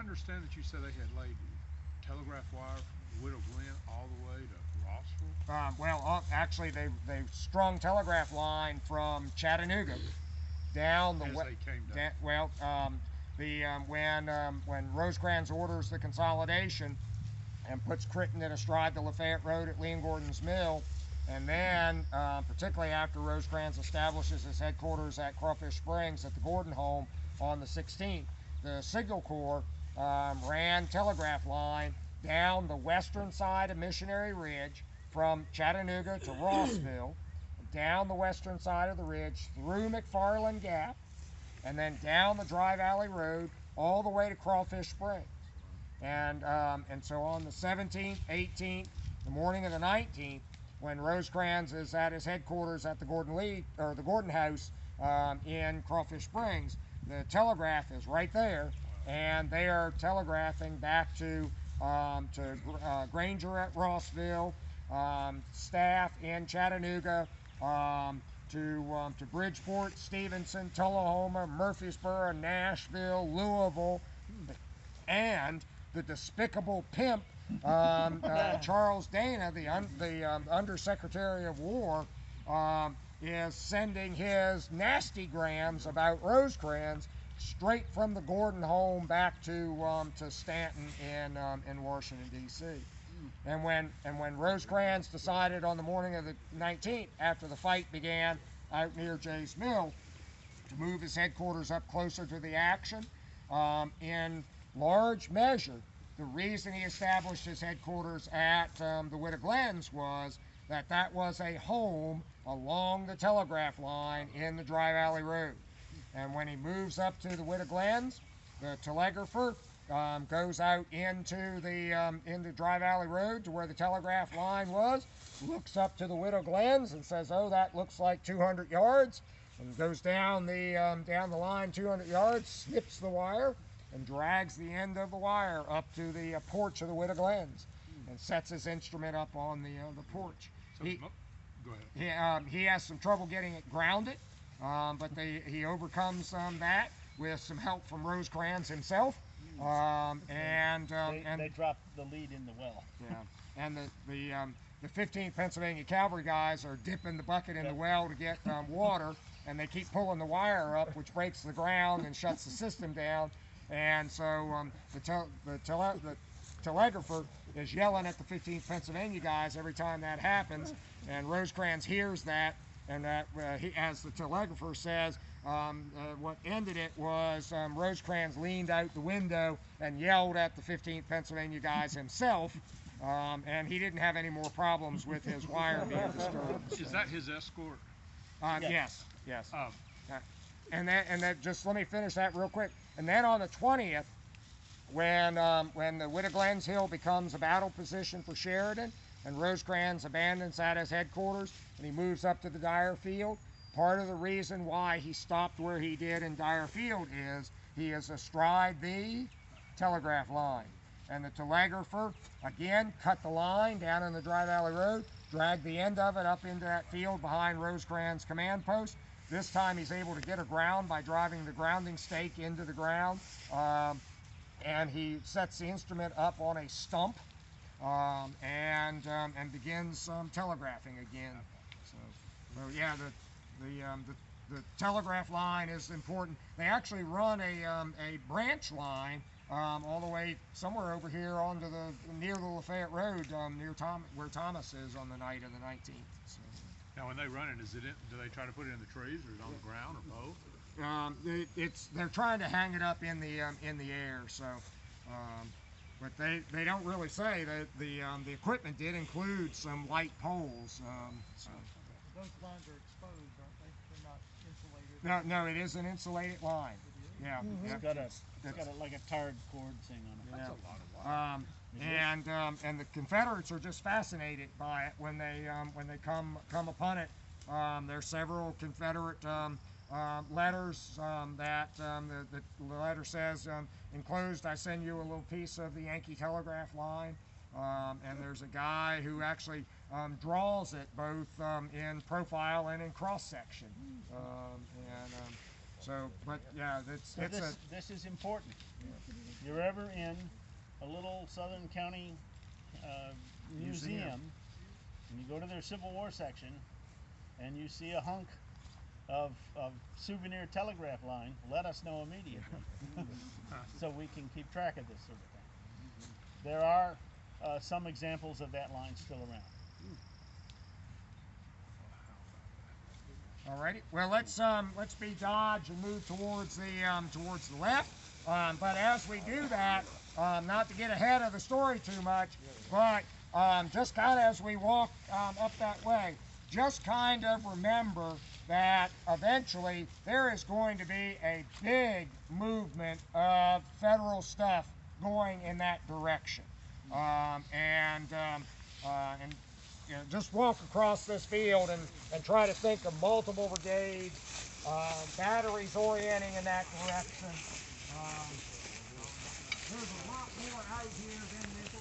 understand that you said they had laid telegraph wire from Widow Glen all the way to Rossville? Actually, they've strung telegraph line from Chattanooga down the As they came down. When Rosecrans orders the consolidation and puts Crittenden astride the Lafayette Road at Lee and Gordon's Mill, and then particularly after Rosecrans establishes his headquarters at Crawfish Springs at the Gordon home on the 16th, the Signal Corps ran telegraph line down the western side of Missionary Ridge from Chattanooga to Rossville, down the western side of the ridge, through McFarland Gap, and then down the Dry Valley Road all the way to Crawfish Springs. And so on the 17th, 18th, the morning of the 19th, when Rosecrans is at his headquarters at the Gordon House in Crawfish Springs, the telegraph is right there, and they are telegraphing back to Granger at Rossville, staff in Chattanooga, to Bridgeport, Stevenson, Tullahoma, Murfreesboro, Nashville, Louisville, and the despicable pimp Charles Dana, the Undersecretary of War, is sending his nasty grams about Rosecrans straight from the Gordon home back to Stanton in Washington D.C. And when Rosecrans decided on the morning of the 19th, after the fight began out near Jay's Mill, to move his headquarters up closer to the action, in large measure, the reason he established his headquarters at the Widow Glens was that was a home along the telegraph line in the Dry Valley Road. And when he moves up to the Widow Glens, the telegrapher goes out into the Dry Valley Road to where the telegraph line was, looks up to the Widow Glens and says, "Oh, that looks like 200 yards," and goes down the line 200 yards, snips the wire, and drags the end of the wire up to the porch of the Widow Glens, and sets his instrument up on the porch. So, go ahead. He has some trouble getting it grounded, but he overcomes that with some help from Rosecrans himself. They dropped the lead in the well. Yeah, and the 15th Pennsylvania Cavalry guys are dipping the bucket in the well to get water, and they keep pulling the wire up, which breaks the ground and shuts the system down. And so the telegrapher is yelling at the 15th Pennsylvania guys every time that happens, and Rosecrans hears that, and as the telegrapher says, what ended it was Rosecrans leaned out the window and yelled at the 15th Pennsylvania guys himself, and he didn't have any more problems with his wire being disturbed. Is that his escort? Yes. And that just let me finish that real quick. And then on the 20th, when the Widow Glens Hill becomes a battle position for Sheridan, and Rosecrans abandons that as headquarters, and he moves up to the Dyer Field, part of the reason why he stopped where he did in Dyer Field is he is astride the telegraph line. And the telegrapher, again, cut the line down in the Dry Valley Road, dragged the end of it up into that field behind Rosecrans' command post. This time he's able to get aground by driving the grounding stake into the ground, and he sets the instrument up on a stump and begins telegraphing again. So yeah, the telegraph line is important. They actually run a branch line all the way somewhere over here onto near the Lafayette Road, where Thomas is on the night of the 19th. So. Now, when they run it, do they try to put it in the trees, or is it on the ground, or both? They're trying to hang it up in the air. So, but they don't really say that the equipment did include some light poles. So. Those lines are exposed, aren't they? They're not insulated. No, it is an insulated line. Yeah. It's got like a tarred cord thing on it. That's a lot of wire. And the Confederates are just fascinated by it when they come upon it. There's several Confederate letters that the letter says, enclosed I send you a little piece of the Yankee telegraph line, and there's a guy who actually draws it both in profile and in cross section, So, but yeah, So it's a this is important. If you're ever in a little Southern County museum, and you go to their Civil War section, and you see a hunk of souvenir telegraph line, let us know immediately, so we can keep track of this sort of thing. There are some examples of that line still around. Alrighty. Well, let's be Dodge and move towards the left. But as we do that, not to get ahead of the story too much, but just kind of as we walk up that way, just kind of remember that eventually there is going to be a big movement of federal stuff going in that direction, and you know, just walk across this field and try to think of multiple brigades, batteries orienting in that direction. There's a lot more out here than this